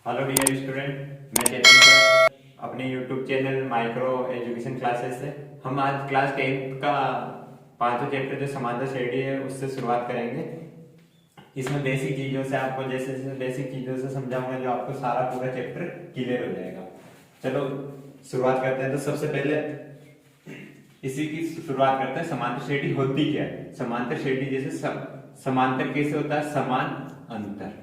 Hello dear student, मैं चेतन sir अपने YouTube channel micro education classes से हम आज क्लास 10 का पांचवा चैप्टर जो समांतर श्रेणी है उससे शुरुआत करेंगे। इसमें बेसिक चीजों से आपको जैसे जैसे बेसिक चीजों से समझाऊंगा जो आपको सारा पूरा चैप्टर क्लियर हो जाएगा। चलो शुरुआत करते हैं। तो सबसे पहले इसी की शुरुआत करते हैं। समांतर श्रेणी होती क्या है? समांतर श्रेणी जैसे समांतर कैसे होता है? समान अंतर,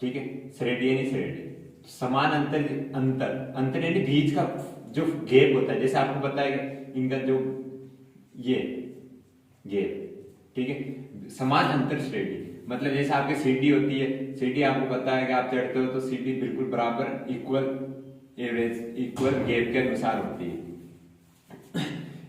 ठीक है। श्रेणी यानी श्रेणी, समान अंतर, अंतर अंतर यानी बीच का जो गैप होता है। जैसे आपको पता है इनका जो ये गैप, ठीक है। समान अंतर श्रेणी मतलब जैसे आपकी सीढ़ी होती है, सीढ़ी आपको पता है कि आप चढ़ते हो तो सीढ़ी बिल्कुल बराबर इक्वल एवरेज इक्वल गैप के अनुसार होती है।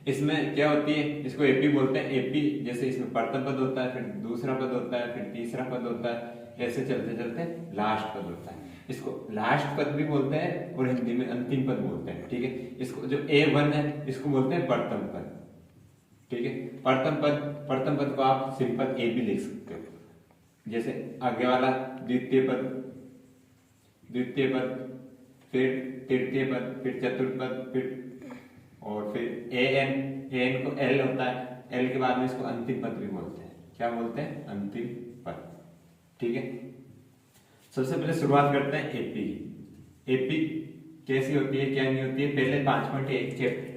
इसमें क्या होती है, इसको एपी बोलते हैं। एपी जैसे इसमें प्रथम पद होता है, फिर दूसरा पद होता है, फिर तीसरा पद होता है, ऐसे चलते चलते लास्ट पद होता है। इसको लास्ट पद भी बोलते हैं और हिंदी में अंतिम पद बोलते हैं, ठीक है। इसको जो A1 है इसको बोलते हैं प्रथम पद, ठीक है। प्रथम पद को आप सिंपल ए भी लिख सकते हो। जैसे आगे वाला द्वितीय पद, फिर तृतीय पद, फिर चतुर्थ पद, फिर और फिर एन को एल होता है, एल के बाद में इसको अंतिम पद भी बोलते हैं। क्या बोलते हैं? अंतिम पद, ठीक है। सबसे पहले शुरुआत करते हैं एपी। एपी कैसी होती है, क्या नहीं होती है? पहले 5.1 चैप्टर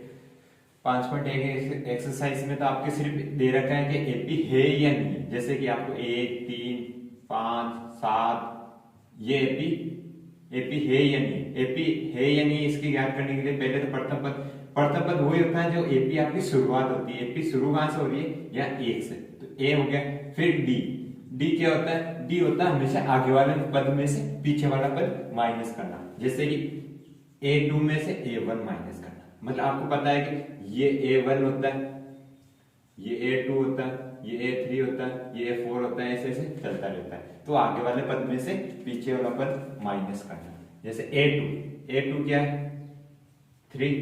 5.1 एक्सरसाइज में तो आपके सिर्फ दे रखा है कि एपी है या नहीं। जैसे कि आपको 1, 3, 5, 7 ये एपी है या नहीं, एपी है या नहीं इसकी ज्ञात करने के लिए पहले तो प्रथम पद वही होता है जो एपी आपकी शुरुआत होती है। एपी शुरू कहां से हो रही है? या 1 से, तो ए हो गया। फिर डी क्या होता है? डी होता है हमेशा आगे वाले पद में से पीछे वाला पद माइनस करना। जैसे कि A2 में से A1 माइनस करना, मतलब आपको पता है कि ये A1 होता है, ये A2 होता है, ये A3 होता है, ये A4 होता है, ऐसे ऐसे चलता रहता है। तो आगे वाले पद में से पीछे वाला पद माइनस करना। जैसे A2 क्या है? 3,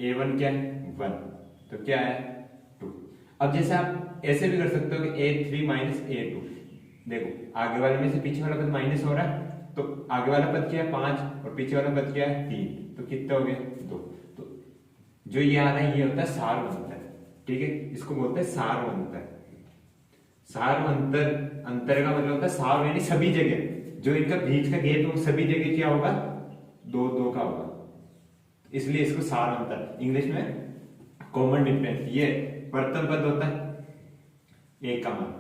A1 क्या है? 1, तो क्या है? 2। अब जैसे आप ऐसे भी कर सकते हो कि A3 माइनस A2। देखो आगे वाले में से पीछे वाला पद माइनस हो रहा है, तो आगे वाला पद क्या है? 5 और पीछे वाला पद क्या है? 3, तो कितना हो गया? 2। तो जो ये आ रहा है ये होता है सार्वअंतर, ठीक है। इसको बोलते हैं सार्वअंतर। सार्वअंतर, अंतर का मतलब होता है सार्व यानी सभी जगह, जो इनका बीच का गैप है सभी जगह क्या होगा? 2 का होगा, इसलिए इसको सार्वअंतर, इंग्लिश में कॉमन डिफरेंस। ये प्रथम पद होता है एक का मान,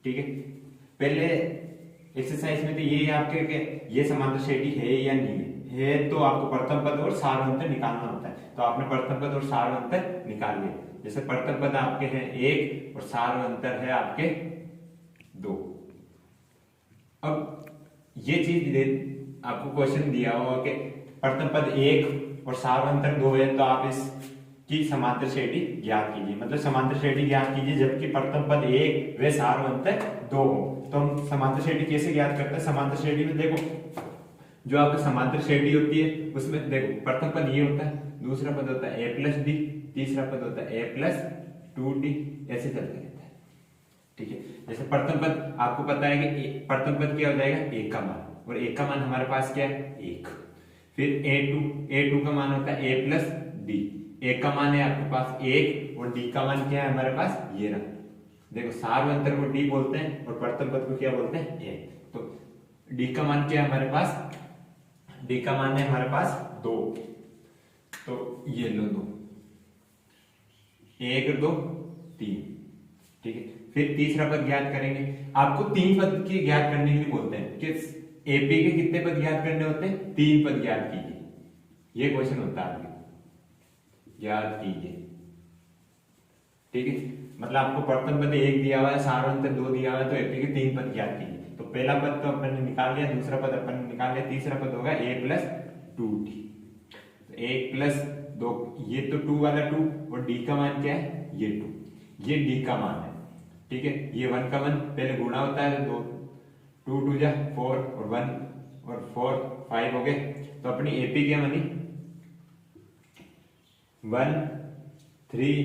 ठीक है। पहले एक्सरसाइज में तो ये आपके ये समांतर श्रेणी है या नहीं है, तो आपको प्रथम पद और सार्वअंतर निकालना होता है। तो आपने प्रथम पद और सार्वअंतर निकाल लिया। जैसे प्रथम पद आपके हैं 1 और सार्वअंतर है आपके 2। अब ये चीज आपको क्वेश्चन दिया होगा कि प्रथम पद 1 और सार्वअंतर 2 है, तो आप इसकी समांतर श्रेणी ज्ञात कीजिए। मतलब समांतर श्रेणी ज्ञात कीजिए जबकि प्रथम पद 1 व सार्वअंतर 2 हो। तो हम समांतर श्रेणी कैसे ज्ञात करते हैं? समांतर श्रेणी में देखो जो आपकी समांतर श्रेणी होती है उसमें देखो प्रथम पद ये होता है, दूसरा पद होता है A+D, तीसरा पद होता है A+2D, ऐसे चलते रहता है, ठीक है। जैसे प्रथम पद आपको पता है कि प्रथम पद क्या हो जाएगा? 1 का मान, और 1 का मान हमारे पास क्या है? 1। फिर A2 का मान होता है A+D, 1 का मान है आपके पास 1 और D का मान क्या है हमारे पास? ये रहा। देखो सार्वअंतर को D बोलते हैं और प्रथम पद को क्या बोलते हैं? A। तो D का मान क्या है हमारे पास? D का मान है हमारे पास 2, तो ये लो 2, 1, 2, 3, ठीक है। फिर तीसरा पद ज्ञात करेंगे। आपको 3 पद की ज्ञात करने के लिए बोलते हैं कि एपी के कितने पद ज्ञात करने होते हैं? 3 पद ज्ञात कीजिए, ये क्वेश्चन होता है आपके, ज्ञात कीजिए, ठीक है। मतलब आपको प्रथम पद 1 दिया हुआ है, सार्वअंतर 2 दिया हुआ है, तो एपी के 3 पद ज्ञात कीजिए। तो पहला पद तो अपन ने निकाल लिया, दूसरा पद अपन ने निकाल लिया, तीसरा पद होगा A+2D। तो 1+2, ये तो 2 वाला 2, और D का मान क्या है? ये 2, ये D का मान है, ठीक है। ये 1 का मान पहले गुणा होता है, 2 2 जा 4 और 1 और 4 5 हो गए। तो अपनी एपी क्या बनी? 1 3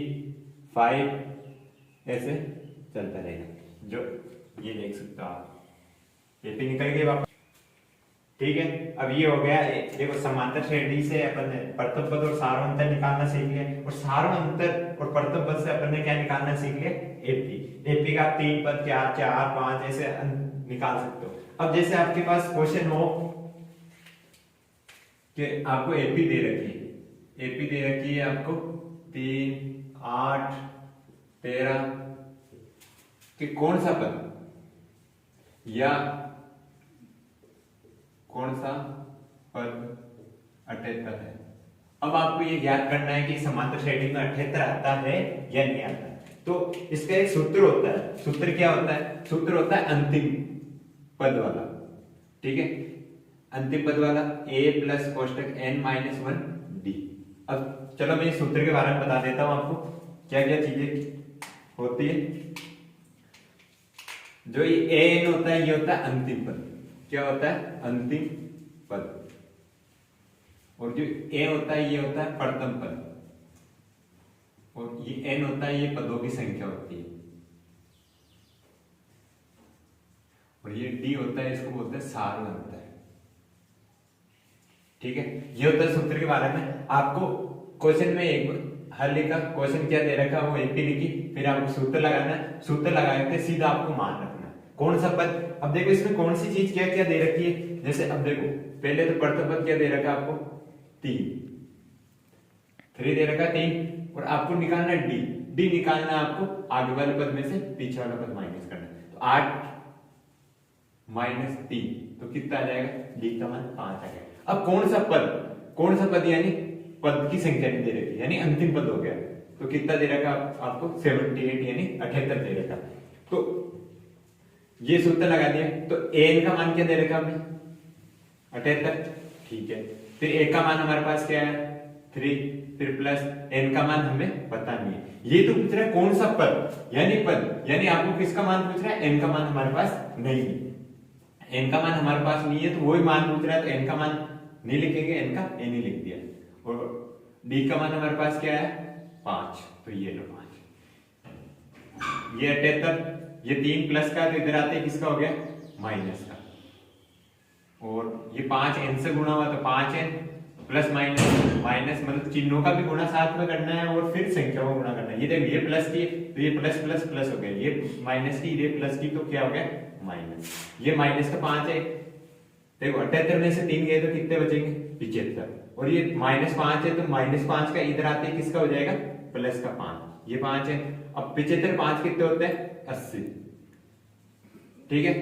5, ऐसे चलता रहेगा। जो ये देख सकते हो आप, एपी निकल गई वापस। ठीक है। अब ये हो गया देखो समांतर श्रेणी से अपन ने प्रथम पद और सारों निकालना सीख लिया, और सारों और प्रथम पद से अपन ने क्या निकालना सीख लिया, एपी। एपी का 3 पद, 4 4 5 ऐसे निकाल सकते हो। अब जैसे आपके पास क्वेश्चन हो कि आपको एपी दे रखी है, एपी दे रखी है आपको 3 8 13 कि कौन सा पद या कौन सा पद 78 है। अब आपको ये ज्ञात करना है कि समांतर श्रेणी में 78 आता है या नहीं आता है। तो इसका एक सूत्र होता है। सूत्र क्या होता है? सूत्र होता है अंतिम पद वाला। ठीक है, अंतिम पद वाला a प्लस कोष्टक n माइनस 1 d। अब चलो मैं इस सूत्र के बारे में बता देता हूं आपको क्या क्या चीजें होती है। जो ये an होता है ये होता है अंतिम पद। क्या होता है? अंतिम पद। और जो a होता है ये होता है प्रथम पद, और ये n होता है ये पदों की संख्या होती है, और ये d होता है इसको बोलते हैं सार होता है। ठीक है, ये होता है सूत्र के बारे में। आपको क्वेश्चन में एक हल लिखा, क्वेश्चन क्या दे रखा वो एपी लिखी, फिर आपको सूत्र लगाना है, सूत्र लगा के सीधा आपको मान रखना है कौन सा पद। अब देखो इसमें कौन सी चीज क्या क्या दे रखी है। जैसे अब देखो पहले तो प्रथम पद क्या दे रखा है आपको 3 दे रखा 3, और आपको निकालना है डी। डी निकालना है आपको आगे वाले पद में से पीछे वाला पद माइनस करना है। तो 8 माइनस 3 तो कितना आ जाएगा? डी का मान 5 आ जाएगा। अब कौन सा पद यानी पद की संख्या नहीं दे रखी, यानी अंतिम पद हो गया। तो कितना दे रखा आपको? 78 यानी 78 दे रखा। तो ये सूत्र लगा दिया। तो एन का मान क्या दे रखा हमने? 78। ठीक है, फिर ए का मान हमारे पास क्या है? 3, फिर प्लस एन का मान हमें पता नहीं है। ये तो पूछ रहा है कौन सा पद, यानी आपको किसका मान पूछ रहा है? एन का मान हमारे पास नहीं है। एन का मान हमारे पास नहीं है तो वही मान पूछ रहा है, तो एन का मान नहीं लिखेंगे, एन का एन ही लिख दिया। और डी का मान हमारे पास क्या है? 5, तो ये लो 5। ये 78, ये 3 प्लस का तो इधर आते किसका हो गया? माइनस का। और ये 5 एन से गुणा हुआ तो 5n प्लस माइनस मतलब चिन्हों का भी गुणा साथ में करना है और फिर संख्या को गुणा करना है। ये देखो ये प्लस की तो ये प्लस प्लस प्लस हो गया, ये माइनस की ये प्लस की तो क्या हो गया? माइनस। ये माइनस का 5 है। देखो 78 में से 3 गए तो कितने बचेंगे? 75। और ये -5 है तो -5 का इधर आते ही किसका हो जाएगा? प्लस का 5। ये 5 है। अब 75 5 कितने होते हैं? 80। ठीक है,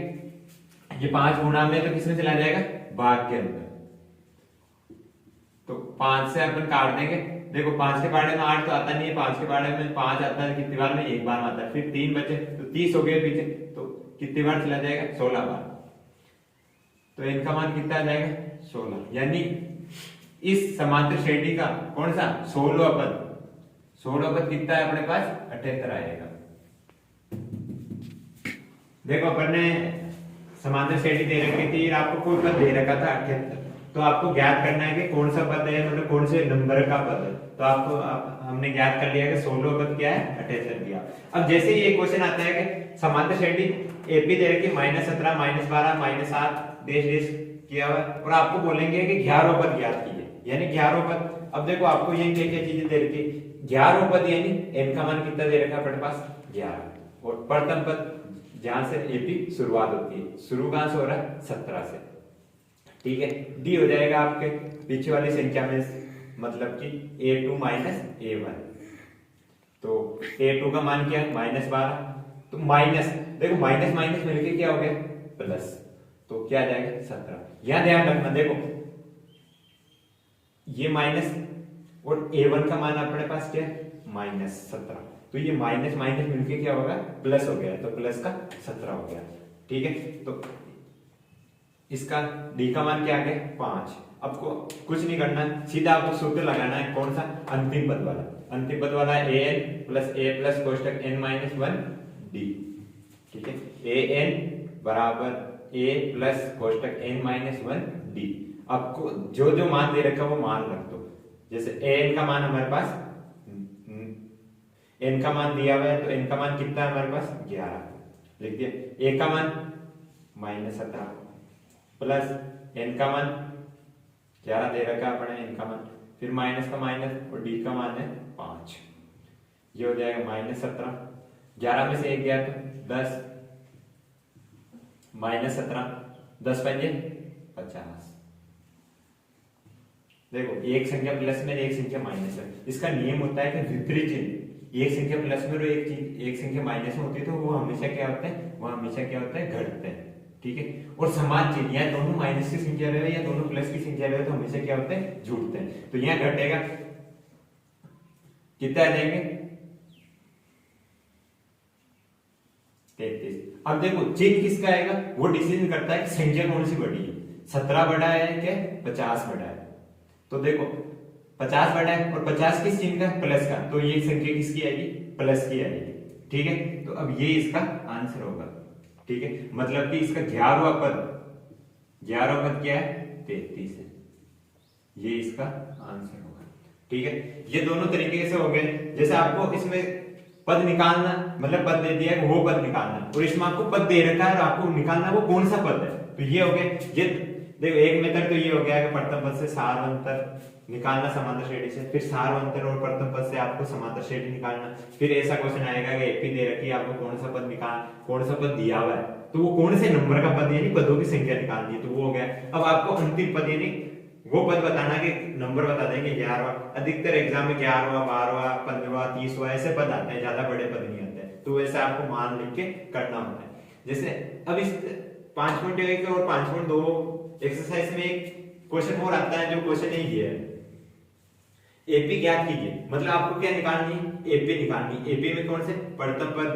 ये 5 गुणा में तो किसमें चला जाएगा? भाग के अंदर। तो 5 से अपन काट देंगे। देखो 5 के बारे में 8 तो आता नहीं है, 5 के बारे में 5 आता है कितनी बार में? एक बार आता है। फिर 3 बचे तो 30 हो गए पीछे, तो कितनी बार चला जाएगा? 16 बार। तो इनका मान कितना आ जाएगा? 16। यानी इस समांतर श्रेणी का कौन सा 16वां पद कितना है अपने पास? 78 आएगा। देखो अपन ने समांतर श्रेणी दे रखी थी, आपको कोई पद दे रखा था 78, तो आपको ज्ञात करना है कि कौन सा पद है, मतलब कौन से नंबर का पद है। तो आपको हमने ज्ञात कर लिया कि 16वां पद क्या है? 78 दिया। अब जैसे ये क्वेश्चन आता है कि समांतर श्रेणी एपी दे रखी -17 -12 -7 देश किया हुआ, और आपको बोलेंगे कि 11वां पद ज्ञात कीजिए, यानी 11वां पद। अब देखो आपको ये क्या क्या चीजें दे रखी? 11वां पद यानी एन का मान कितना दे रखा अपने पास? 11। और प्रथम पद जहां से एपी शुरुआत होती है, शुरू कहां से हो रहा है? 17 से। ठीक है, डी हो जाएगा आपके पीछे वाली संख्या में, मतलब कि a2 -a1। तो a2 का मान क्या है? -12। तो माइनस, देखो माइनस माइनस मिलके क्या हो गया? प्लस। तो क्या आ जाएगा? 17। यहां ध्यान रखना, देखो ये माइनस और a1 का मान अपने पास क्या है? -17। तो ये माइनस माइनस मिलके क्या होगा? प्लस हो गया, तो प्लस का 17 हो गया। ठीक है, तो इसका डी का मान क्या आ गया? 5। आपको कुछ नहीं करना, सीधा आपको सूत्र लगाना है कौन सा? अंतिम पद वाला। अंतिम पद वाला an प्लस a प्लस कोष्टक n-1 d। ठीक है, an बराबर a प्लस कोष्टक n-1 d। आपको जो जो मान दे रखा वो मान रख दो। जैसे an का मान हमारे पास n का मान दिया हुआ है, तो n का मान कितना है हमारे पास? 11 लिख दिया। a का मान -17 प्लस n का मान 11 दे रखा है अपने n का मान, फिर माइनस का माइनस और d का मान है 5, ये हो जाएगा -17। 11 में से 1 गया तो 10, -17, 10 पंजे 50। देखो एक संख्या प्लस में एक संख्या माइनस है, इसका नियम होता है कि विपरीत चिन्ह, एक संख्या प्लस में और एक संख्या माइनस में होती है तो वो हमेशा क्या होता है, वो हमेशा क्या होता है, घटते हैं। ठीक है, और समान चिन्ह या दोनों माइनस की संख्या रहे या दोनों प्लस की संख्या रहे तो हमेशा क्या होते हैं, जुड़ते हैं। तो यहाँ घटेगा, कितना आ जाएंगे 33। अब देखो चिन्ह किसका आएगा, वो डिसीजन करता है कि संख्या कौन सी बड़ी है, 17 बड़ा है क्या 50 बड़ा है। तो देखो 50 बड़ा है और 50 किस चिन्ह का, प्लस का, तो ये संख्या किसकी आएगी, प्लस की आएगी। ठीक है, तो अब ये इसका आंसर होगा। ठीक है, मतलब कि इसका 11वां पद क्या है, 33 है, ये इसका आंसर होगा। ठीक है, ये दोनों तरीके से हो गए। जैसे आपको इसमें पद निकालना, मतलब पद दे दिया है वो पद निकालना, और इसमें आपको पद दे रखा है और आपको निकालना वो कौन सा पद है, तो ये हो गए। ये देखो एक मेथड तो ये हो गया कि प्रथम पद से सारवंतर निकालना समांतर श्रेणी से, फिर सारवंतर और प्रथम पद से आपको समांतर श्रेणी निकालना। फिर ऐसा क्वेश्चन आएगा कि एपी दे रखी है, आपको कौन सा पद दिया हुआ है, तो वो कौन से नंबर का पद यानी पदों की संख्या निकालनी है, तो वो हो गया। अब आपको अंतिम पद यानी वो पद बताना कि नंबर बता देंगे 11वां, अधिकतर एग्जाम में 11वां 12वां 15वां 30वां ऐसे पद आते हैं, ज्यादा बड़े पद नहीं आते, तो वैसे आपको मान लिख के करना होता है। जैसे अब इस 5.1 और 5.2 एक्सरसाइज में एक क्वेश्चन और आता है जो क्वेश्चन यही है, एपी ज्ञात कीजिए। मतलब आपको क्या निकालनी है, एपी निकालनी है। एपी में कौन से, प्रथम पद,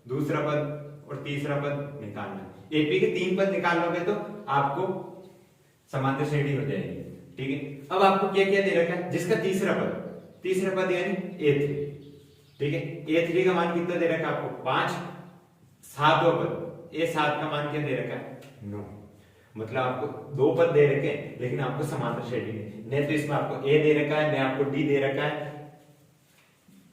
दूसरा पद और तीसरा पद निकालना है। एपी के 3 पद निकाल लोगे तो आपको समांतर श्रेणी हो जाएगी। ठीक है, अब आपको क्या क्या दे रखा है, जिसका तीसरा पद यानी A3। ठीक है, A3 का मान कितना दे रखा है आपको 5, 7वां पद A7 का मान क्या दे रखा है 9। मतलब आपको 2 पद दे रखे हैं लेकिन आपको समांतर श्रेणी नहीं, तो इसमें आपको A दे रखा है, न आपको D दे रखा है,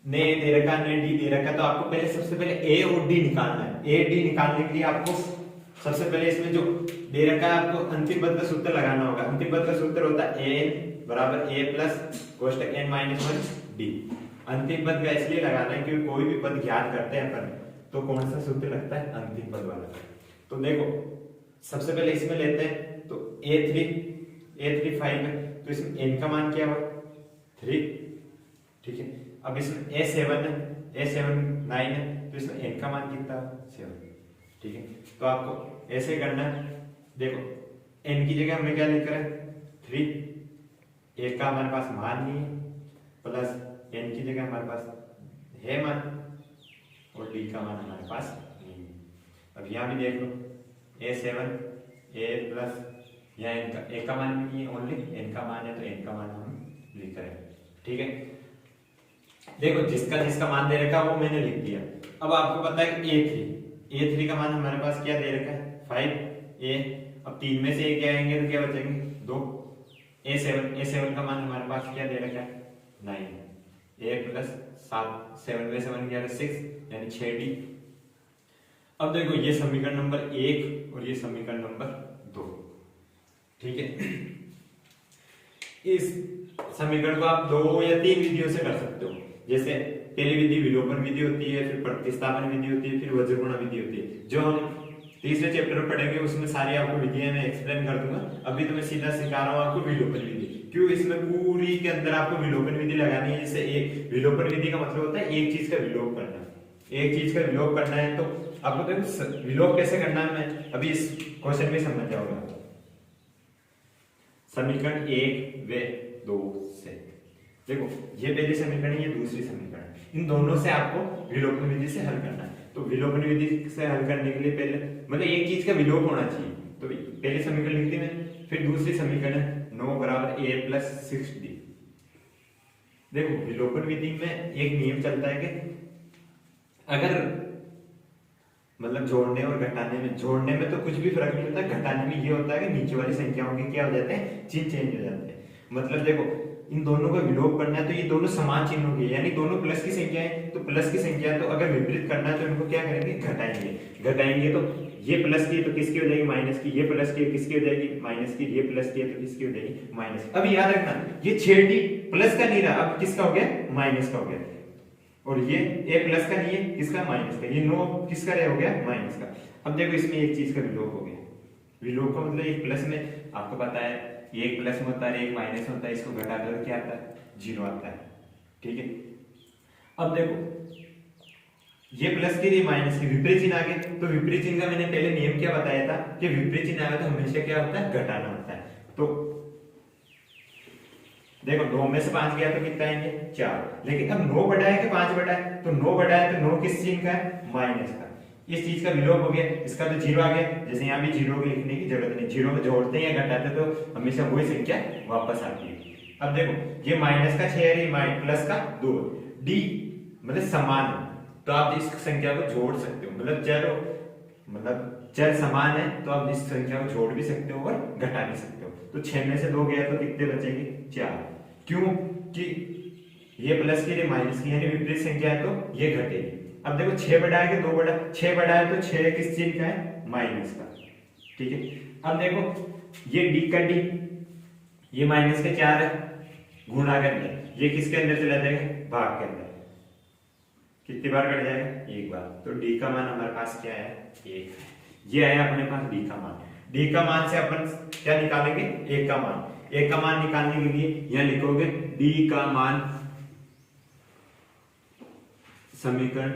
न A दे रखा है, न D दे रखा है। तो आपको पहले सबसे पहले A और D निकालना है। A D निकालने के लिए आपको सबसे पहले इसमें जो दे रखा है आपको अंतिम पद का सूत्र लगाना होगा। अंतिम पद का सूत्र होता है an बराबर a प्लस कोष्टक n माइनस 1 d। अंतिम पद का इसलिए लगाना है क्योंकि कोई भी पद ज्ञात करते हैं अपन तो कौन सा सूत्र लगता है, अंतिम पद वाला। तो देखो सबसे पहले इसमें लेते हैं, तो a3 5 है, तो इसमें n का मान क्या होगा 3। ठीक है, अब इसमें a7 9 है, तो इसमें n का मान कितना 7। ठीक है, तो आपको ऐसे करना है। देखो n की जगह हमने क्या लिखा है 3, a का हमारे पास मान नहीं है, प्लस n की जगह हमारे पास है मान और d का मान हमारे पास नहीं है। अब यहाँ भी देख लो a7 a प्लस यहाँ a का मान नहीं है, ओनली n का मान है, तो n का मान हम लिख रहे हैं। ठीक है, देखो जिसका मान दे रखा है वो मैंने लिख दिया। अब आपको पता है कि A3 का मान हमारे पास क्या दे रखा है 5a। अब 3 में से एक क्या आएंगे तो क्या बचेंगे 2। A7 का मान हमारे पास क्या दे रखा है 9। a प्लस 7 में 7 क्या है 6 यानी 6d। अब देखो ये समीकरण नंबर 1 और ये समीकरण नंबर 2। ठीक है, इस समीकरण को आप 2 या 3 विधियों से कर सकते हो। जैसे पहली विधि विलोपन विधि होती है, फिर प्रतिस्थापन विधि होती है, फिर वज्रगुणा विधि होती है। जो हम तीसरे चैप्टर में पढ़ेंगे उसमें सारी आपको विधियां मैं एक्सप्लेन कर दूंगा। अभी तो मैं सीधा सिखा रहा हूँ आपको विलोपन विधि। क्यों, इसमें पूरी के अंदर आपको विलोपन विधि लगानी है। जैसे एक विलोपन विधि का मतलब होता है एक चीज का विलोप करना। एक चीज का विलोप करना है तो आपको देखो विलोप कैसे करना है मैं अभी इस क्वेश्चन में समझ जाऊंगा। समीकरण 1 व 2 से देखो ये पहली समीकरण है, ये दूसरी समीकरण है। इन दोनों से आपको विलोपन विधि से हल करना है। तो विलोपन विधि से हल करने के लिए पहले मतलब एक चीज का विलोप होना चाहिए। तो पहली समीकरण लिखती मैं, फिर दूसरी समीकरण 9 बराबर a प्लस 6d। देखो विलोपन विधि में एक नियम चलता है कि अगर मतलब जोड़ने और घटाने में, जोड़ने में तो कुछ भी फर्क नहीं होता, घटाने में ये होता है कि नीचे वाली संख्याओं के क्या हो जाते हैं चिन्ह चेंज हो जाते हैं। मतलब देखो इन दोनों का विलोप करना है तो ये दोनों समान चिन्हों के, यानी दोनों प्लस की संख्या है तो प्लस की संख्या है, तो अगर विपरीत करना है तो इनको क्या करेंगे, घटाएंगे तो ये प्लस की है तो किसकी हो जाएगी, माइनस की, ये प्लस की है किसकी हो जाएगी, माइनस की, ये प्लस की है तो किसकी हो जाएगी, माइनस की। अब याद रखना ये 6d प्लस का नहीं रहा, अब किसका हो गया, माइनस का हो गया, और ये a प्लस का नहीं है, किसका, माइनस का, ये 9 किसका हो गया, माइनस का। अब देखो इसमें एक चीज का विलोप हो गया, विलोप का मतलब एक प्लस में आपको पता है एक प्लस में होता है एक माइनस में होता है, इसको घटा दो क्या आता है, 0 आता है, ठीक है। अब देखो ये प्लस के लिए माइनस के विपरीत चिन्ह आ गए, तो विपरीत चिन्ह का मैंने पहले नियम क्या बताया था कि विपरीत चिन्ह आया तो हमेशा क्या होता है, घटाना होता है। तो देखो 9 में से 5 गया तो कितना आएंगे, 4, लेकिन अब 9 बड़ा है कि 5 बड़ा है, तो 9 बड़ा है तो 9 किस चिन्ह का है, माइनस का, इस चीज का विलोप हो गया, इसका तो 0 आ गया, जैसे यहाँ भी 0 को लिखने की जरूरत नहीं, 0 को जोड़ते हैं या घटाते तो हमेशा वही संख्या वापस आती है। अब देखो ये माइनस का 6 है, ये प्लस का 2, d मतलब समान है तो आप इस संख्या को जोड़ सकते हो, मतलब चर समान है तो आप इस संख्या को जोड़ भी सकते हो और घटा भी सकते हो। तो 6 में से 2 गया तो कितने बचेंगे, 4, क्यों कि ये प्लस के लिए माइनस की यानी विपरीत संख्या है तो ये घटेगी। अब देखो 6 बड़ा है कि 2 बड़ा, 6 बड़ा है तो 6 किस चिन्ह का है, माइनस का, ठीक है। अब देखो ये d का d, ये माइनस के 4 है, गुणा करना, ये किसके अंदर चला जाएगा, भाग के अंदर, कितनी बार कट जाएगा, एक बार, तो d का मान हमारे पास क्या है, 1, ये आया अपने पास d का मान। d का मान से अपन क्या निकालेंगे, 1 का मान, 1 का मान निकालने के लिए यहां लिखोगे d का मान समीकरण।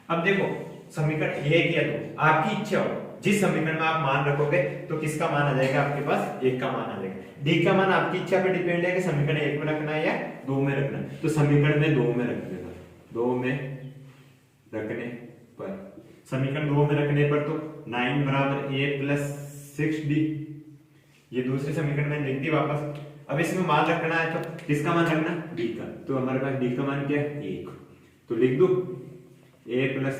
अब देखो समीकरण 1 या 2 आपकी इच्छा हो, जिस समीकरण में आप मान रखोगे तो किसका मान आ जाएगा आपके पास, 1 का मान आ जाएगा। d का मान आपकी इच्छा पर डिपेंड है कि समीकरण 1 में रखना है या 2 में रखना है, तो समीकरण में 2 में रखने पर, 2 में रखने पर, समीकरण 2 में रखने पर तो 9 बराबर a प्लस 6d, ये दूसरे समीकरण में लिख दी वापस। अब इसमें मान रखना है तो किसका मान रखना, d का, तो हमारे पास d का मान क्या है, 1, तो लिख दो a प्लस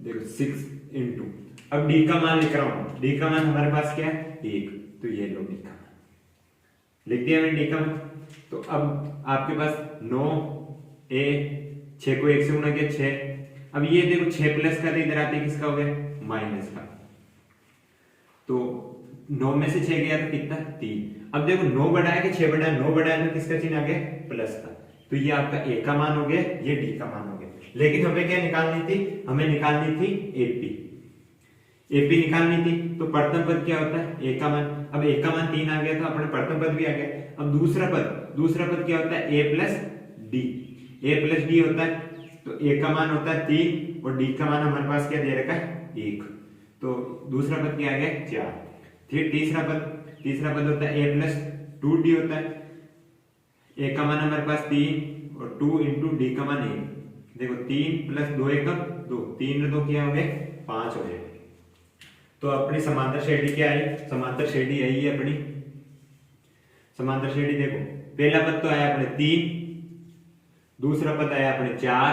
देखो 6 इंटू, अब d का मान लिख रहा हूं, d का मान हमारे पास क्या है, 1, तो ये लो d का मान लिख दिया मैंने d का मान। तो अब आपके पास 9 a 6 को 1 से गुणा किया 6, अब ये देखो 6 प्लस का इधर आते किसका हो गया, माइनस का, तो 9 में से 6 गया तो कितना, 3। अब देखो 9 बड़ा है कि 6 बड़ा है, 9 बड़ा है तो किसका चिन्ह आ गया, प्लस का, तो ये आपका a का मान हो गया, ये d का मान हो गया। लेकिन हमें क्या निकालनी थी, हमें निकालनी थी AP निकालनी थी, तो प्रथम पद क्या होता है, a का मान, अब a का मान 3 आ गया तो अपने प्रथम पद भी आ गया। अब दूसरा पद क्या होता है, a प्लस d होता है, तो a का मान होता है 3 और d का मान हमारे पास क्या दे रखा है, 1, तो दूसरा पद क्या आ गया, 4। फिर तीसरा पद होता है a प्लस 2d होता है, a का मान हमारे पास 3 और 2 इंटू d का मान 1, देखो 3 प्लस 2 1 2, 3 में 2 क्या हो गए, 5 हो गए। तो अपनी समांतर श्रेणी क्या आई, समांतर श्रेणी यही है अपनी समांतर श्रेणी। देखो पहला पद तो आया अपने 3, दूसरा पद आया अपने 4,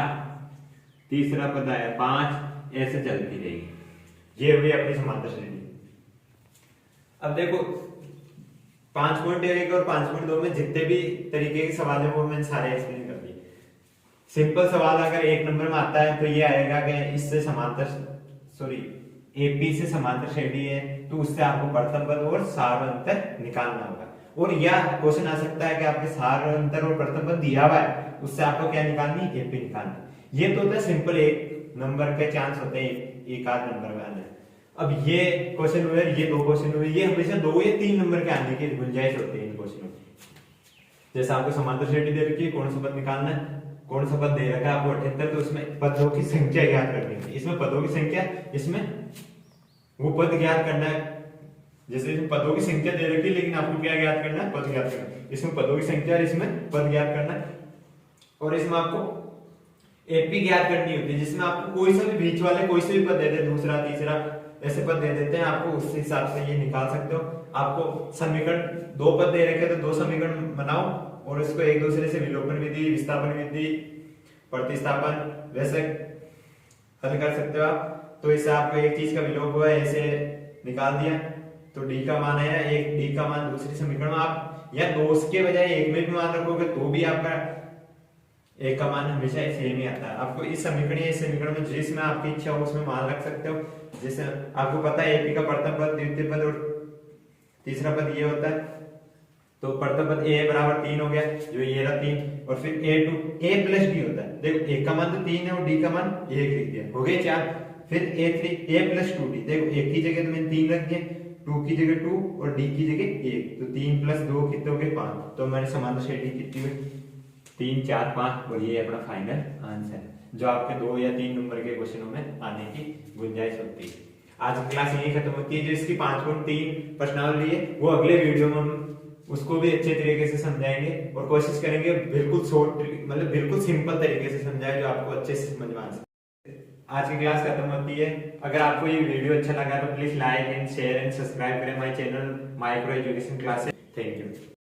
तीसरा पद आया 5, ऐसे चलती रहेगी, ये हुई अपनी समांतर श्रेणी। अब देखो 5.1 और 5.2 में जितने भी तरीके के सवाल है वो मैंने सारे एक्सप्लेन कर दिए। सिंपल सवाल अगर 1 नंबर में आता है तो ये आएगा कि इससे AP से समांतर श्रेणी है तो उससे आपको प्रथम पद और सार अंतर निकालना होगा। और यह क्वेश्चन आ सकता है कि आपके सार अंतर और प्रथम पद दिया हुआ है, उससे आपको क्या निकालनी, AP निकालनी। ये तो होता है सिंपल 1 नंबर के चांस होते हैं एक आध नंबर में आने। अब ये क्वेश्चन हुए, ये 2 क्वेश्चन हुए, ये हमेशा 2 या 3 नंबर के आने की गुंजाइश होती है इन क्वेश्चनों में। जैसे आपको समांतर श्रेणी दे रखी है, कौन सा पद निकालना है, कौन सा पद दे रखा है आपको 78, तो उसमें पदों की संख्या ज्ञात करनी है। इसमें पदों की संख्या, इसमें वो पद ज्ञात करना है। जैसे इसमें पदों की संख्या दे रखी है लेकिन आपको क्या ज्ञात करना है, पद ज्ञात करना है। इसमें पदों की संख्या और इसमें पद ज्ञात करना है। और इसमें आपको AP ज्ञात करनी होती है, जिसमें आपको कोई सा भी बीच वाले कोई से भी पद दे दे, दूसरा तीसरा ऐसे पद दे देते हैं, आपको उस हिसाब से ये निकाल सकते हो। आपको समीकरण 2 पद दे रखे तो 2 समीकरण बनाओ और इसको एक दूसरे से विलोपन विधि, विस्थापन विधि, प्रतिस्थापन वैसे हल कर सकते हो आप। तो इससे आपको एक चीज का विलोप हुआ है, ऐसे निकाल दिया तो d का मान है 1, d का मान दूसरी समीकरण में आप या 2 के बजाय 1 में भी मान रखोगे तो भी आपका एक का मान हमेशा सेम ही आता है। आपको इस समीकरण या इस समीकरण में जिसमें आपकी इच्छा हो उसमें मान रख सकते हो। जैसे आपको पता है एपी का प्रथम पद, द्वितीय पद और तीसरा पद ये होता है, तो प्रथम पद a बराबर 3 हो गया, जो ये रहा 3, और फिर a प्लस d होता है। देखो a का मान तो 3 है और d का मान 1 लिख दिया, हो गए 4। फिर a प्लस 2d, देखो a की जगह तो मैंने 3 रख दिया, 2 की जगह 2 और d की जगह 1, तो 3 प्लस 2 कितने हो गए 5। तो हमारी समानता शेडी कितनी हुई 3 4 5, और ये अपना फाइनल आंसर जो आपके 2 या 3 नंबर के क्वेश्चनों में आने की गुंजाइश होती है। आज की क्लास यही खत्म होती है। जो इसकी 5.3 प्रश्नावली है वो अगले वीडियो में हम उसको भी अच्छे तरीके से समझाएंगे और कोशिश करेंगे बिल्कुल शॉर्ट, मतलब बिल्कुल सिंपल तरीके से समझाए जो आपको अच्छे से समझ में आ सके। आज की क्लास खत्म होती है। अगर आपको ये वीडियो अच्छा लगा तो please like and share and subscribe करें my channel micro education classes. Thank you.